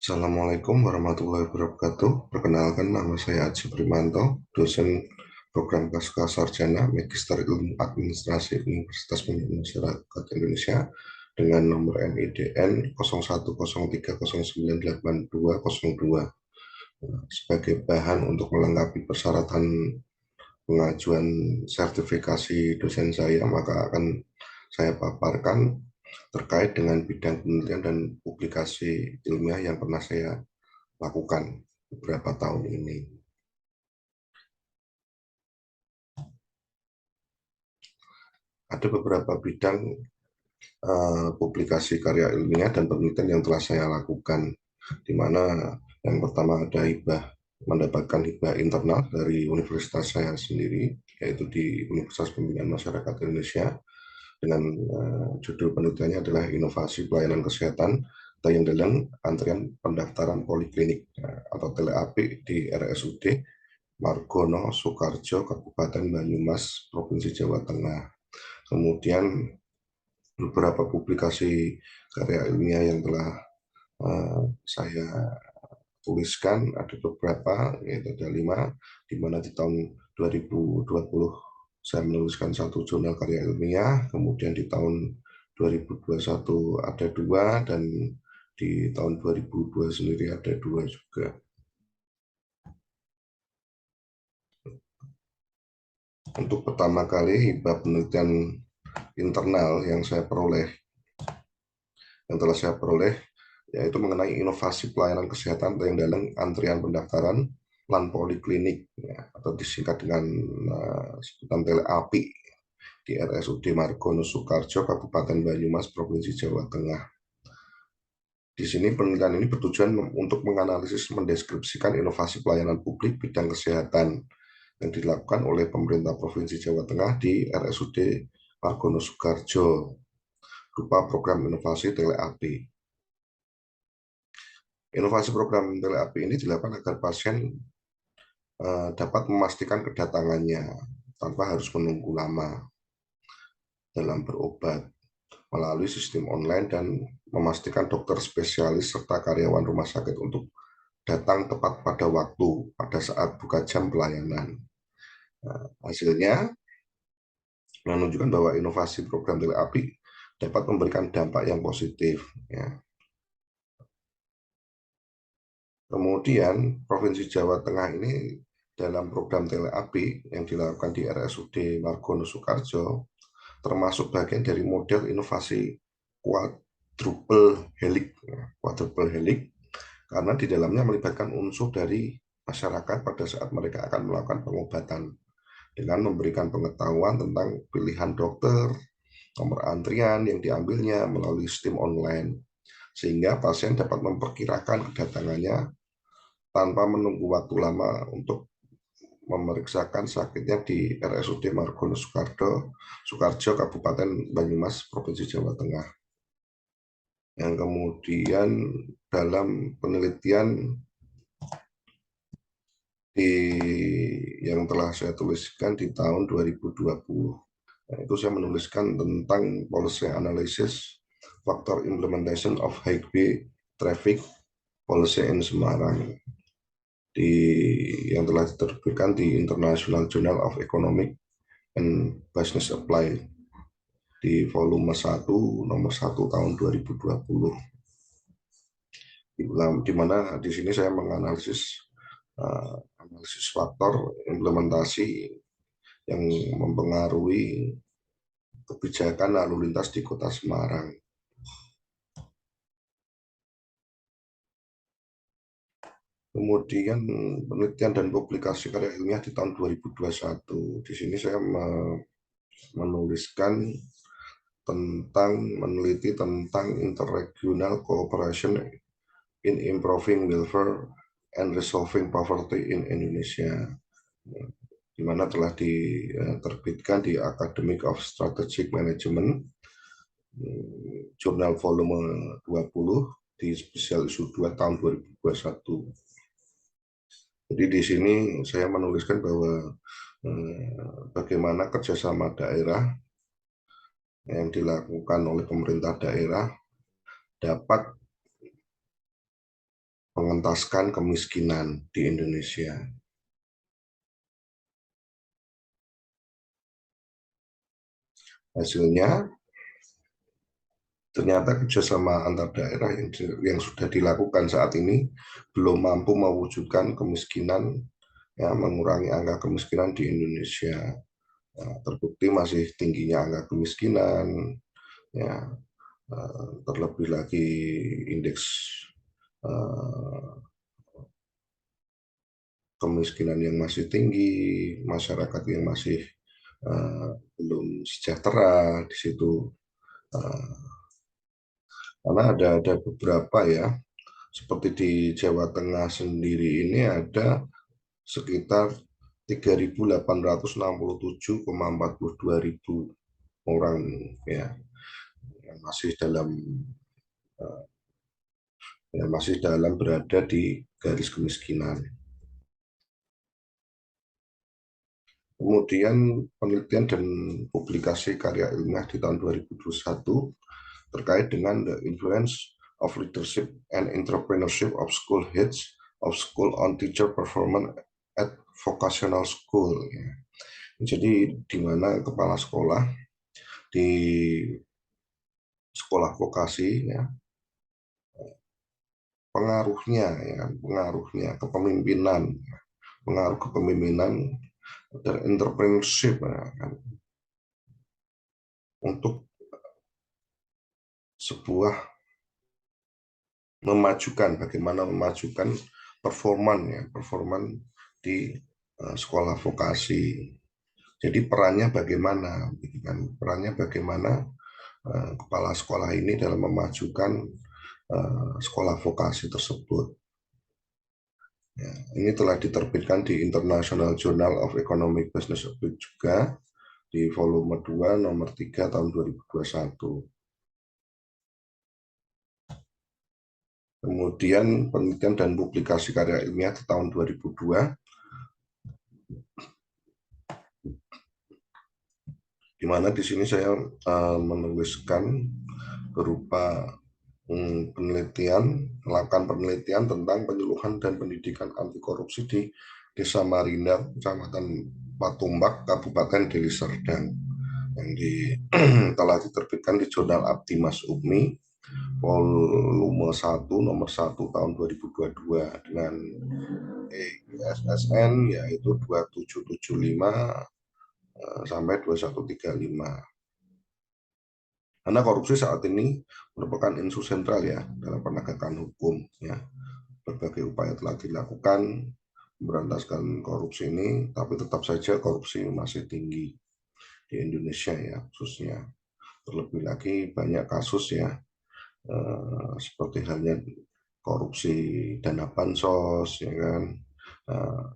Assalamualaikum warahmatullahi wabarakatuh. Perkenalkan, nama saya Aji Primanto, dosen program Pasca Sarjana Magister Ilmu Administrasi Universitas Pendidikan Masyarakat Indonesia dengan nomor NIDN 011030982202 sebagai bahan untuk melengkapi persyaratan pengajuan sertifikasi dosen saya, maka akan saya paparkan terkait dengan bidang penelitian dan publikasi ilmiah yang pernah saya lakukan beberapa tahun ini. Ada beberapa bidang publikasi karya ilmiah dan penelitian yang telah saya lakukan, di mana yang pertama ada mendapatkan hibah internal dari universitas saya sendiri, yaitu di Universitas Pendidikan Masyarakat Indonesia, dengan judul penelitiannya adalah Inovasi Pelayanan Kesehatan Tayang Dalang Antrian Pendaftaran Poliklinik atau TLAP di RSUD Margono Soekarjo, Kabupaten Banyumas, Provinsi Jawa Tengah. Kemudian beberapa publikasi karya ilmiah yang telah saya tuliskan ada beberapa, yaitu ada 5, di mana di tahun 2020 saya menuliskan 1 jurnal karya ilmiah, kemudian di tahun 2021 ada 2, dan di tahun 2002 sendiri ada 2 juga. Untuk pertama kali hibah penelitian internal yang telah saya peroleh, yaitu mengenai inovasi pelayanan kesehatan yang dalam antrian pendaftaran plan poliklinik, ya, atau disingkat dengan sebutan TLAP di RSUD Margono Soekarjo, Kabupaten Banyumas, Provinsi Jawa Tengah. Di sini penelitian ini bertujuan untuk menganalisis mendeskripsikan inovasi pelayanan publik bidang kesehatan yang dilakukan oleh pemerintah Provinsi Jawa Tengah di RSUD Margono Soekarjo berupa program inovasi TLAP. Inovasi program TLAP ini dilakukan agar pasien dapat memastikan kedatangannya tanpa harus menunggu lama dalam berobat melalui sistem online, dan memastikan dokter spesialis serta karyawan rumah sakit untuk datang tepat pada waktu pada saat buka jam pelayanan. Hasilnya menunjukkan bahwa inovasi program TLAP dapat memberikan dampak yang positif. Ya. Kemudian Provinsi Jawa Tengah ini dalam program TLAP yang dilakukan di RSUD Margono Soekarjo termasuk bagian dari model inovasi quadruple helix. Quadruple helix karena di dalamnya melibatkan unsur dari masyarakat pada saat mereka akan melakukan pengobatan dengan memberikan pengetahuan tentang pilihan dokter, nomor antrian yang diambilnya melalui sistem online, sehingga pasien dapat memperkirakan kedatangannya tanpa menunggu waktu lama untuk memeriksakan sakitnya di RSUD Margono Soekarjo, Kabupaten Banyumas, Provinsi Jawa Tengah. Yang kemudian dalam penelitian yang telah saya tuliskan di tahun 2020, itu saya menuliskan tentang policy analysis factor implementation of highway traffic policy in Semarang, yang telah diterbitkan di International Journal of Economic and Business Supply di volume 1 nomor 1 tahun 2020, di mana di sini saya menganalisis analisis faktor implementasi yang mempengaruhi kebijakan lalu lintas di Kota Semarang. Kemudian penelitian dan publikasi karya ilmiah di tahun 2021. Di sini saya menuliskan meneliti tentang interregional cooperation in improving welfare and resolving poverty in Indonesia, di mana telah diterbitkan di Academic of Strategic Management, jurnal volume 20 di spesial issue 2 tahun 2021. Jadi di sini saya menuliskan bahwa bagaimana kerjasama daerah yang dilakukan oleh pemerintah daerah dapat mengentaskan kemiskinan di Indonesia. Hasilnya, ternyata kerjasama antar daerah yang sudah dilakukan saat ini belum mampu mewujudkan kemiskinan, ya, mengurangi angka kemiskinan di Indonesia. Ya, terbukti masih tingginya angka kemiskinan, ya, terlebih lagi indeks kemiskinan yang masih tinggi, masyarakat yang masih belum sejahtera di situ. Karena ada beberapa, ya, seperti di Jawa Tengah sendiri ini ada sekitar 3.867,42 orang, ya, yang masih dalam berada di garis kemiskinan. Kemudian penelitian dan publikasi karya ilmiah di tahun 2021 terkait dengan the influence of leadership and entrepreneurship of school heads of school on teacher performance at vocational school. Ya. Jadi di mana kepala sekolah di sekolah vokasi, ya, pengaruhnya kepemimpinan, pengaruh kepemimpinan dan entrepreneurship, ya, kan, untuk sebuah bagaimana memajukan performan di sekolah vokasi. Jadi perannya bagaimana, gitu kan? Perannya bagaimana kepala sekolah ini dalam memajukan sekolah vokasi tersebut. Ya, ini telah diterbitkan di International Journal of Economic Business juga di volume 2 nomor 3 tahun 2021. Kemudian penelitian dan publikasi karya ilmiah di tahun 2002, di mana di sini saya menuliskan berupa melakukan penelitian tentang penyuluhan dan pendidikan anti korupsi di Desa Marinda, Kecamatan Patumbak, Kabupaten Deli Serdang, yang telah diterbitkan di Jurnal Abdi Mas Umi, volume 1 nomor 1 tahun 2022 dengan EISSN yaitu 2775 sampai 2135. Karena korupsi saat ini merupakan isu sentral, ya, dalam penegakan hukum, ya. Berbagai upaya telah dilakukan memberantaskan korupsi ini, tapi tetap saja korupsi masih tinggi di Indonesia, ya, khususnya. Terlebih lagi banyak kasus, ya, seperti halnya korupsi dana bansos, ya kan,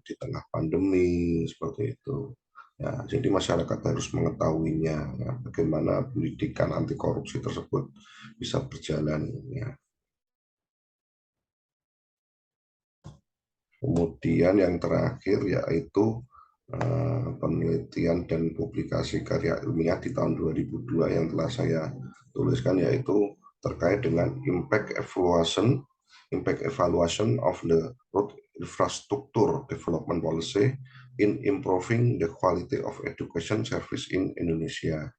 di tengah pandemi seperti itu. Ya, jadi masyarakat harus mengetahuinya, ya, bagaimana pendidikan anti korupsi tersebut bisa berjalan, ya. Kemudian yang terakhir yaitu penelitian dan publikasi karya ilmiah di tahun 2002 yang telah saya tuliskan, yaitu terkait dengan impact evaluation of the road infrastructure development policy in improving the quality of education service in Indonesia.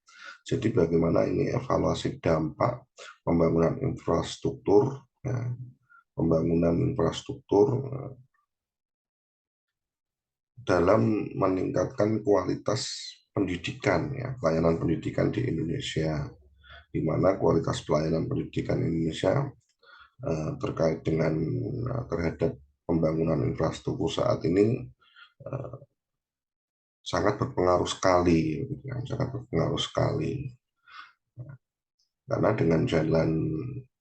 Jadi bagaimana ini evaluasi dampak pembangunan infrastruktur, ya, dalam meningkatkan kualitas pendidikan, ya, pelayanan pendidikan di Indonesia, di mana kualitas pelayanan pendidikan Indonesia terkait dengan terhadap pembangunan infrastruktur saat ini sangat berpengaruh sekali, karena dengan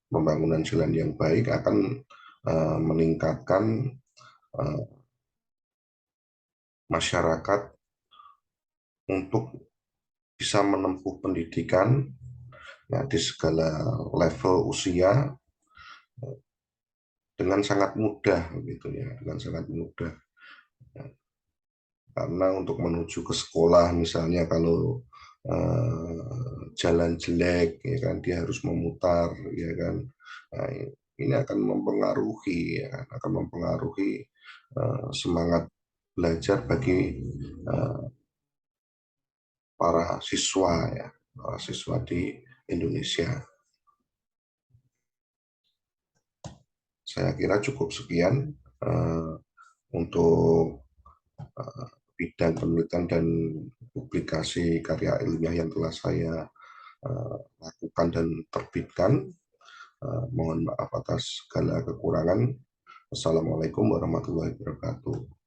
pembangunan jalan yang baik akan meningkatkan masyarakat untuk bisa menempuh pendidikan, ya, di segala level usia dengan sangat mudah, gitu, ya, dengan sangat mudah. Karena untuk menuju ke sekolah, misalnya kalau jalan jelek, ya kan, dia harus memutar, ya kan. Nah, ini akan mempengaruhi, ya, akan mempengaruhi semangat belajar bagi para siswa, ya, para siswa di Indonesia. Saya kira cukup sekian untuk bidang penelitian dan publikasi karya ilmiah yang telah saya lakukan dan terbitkan. Mohon maaf atas segala kekurangan. Wassalamualaikum warahmatullahi wabarakatuh.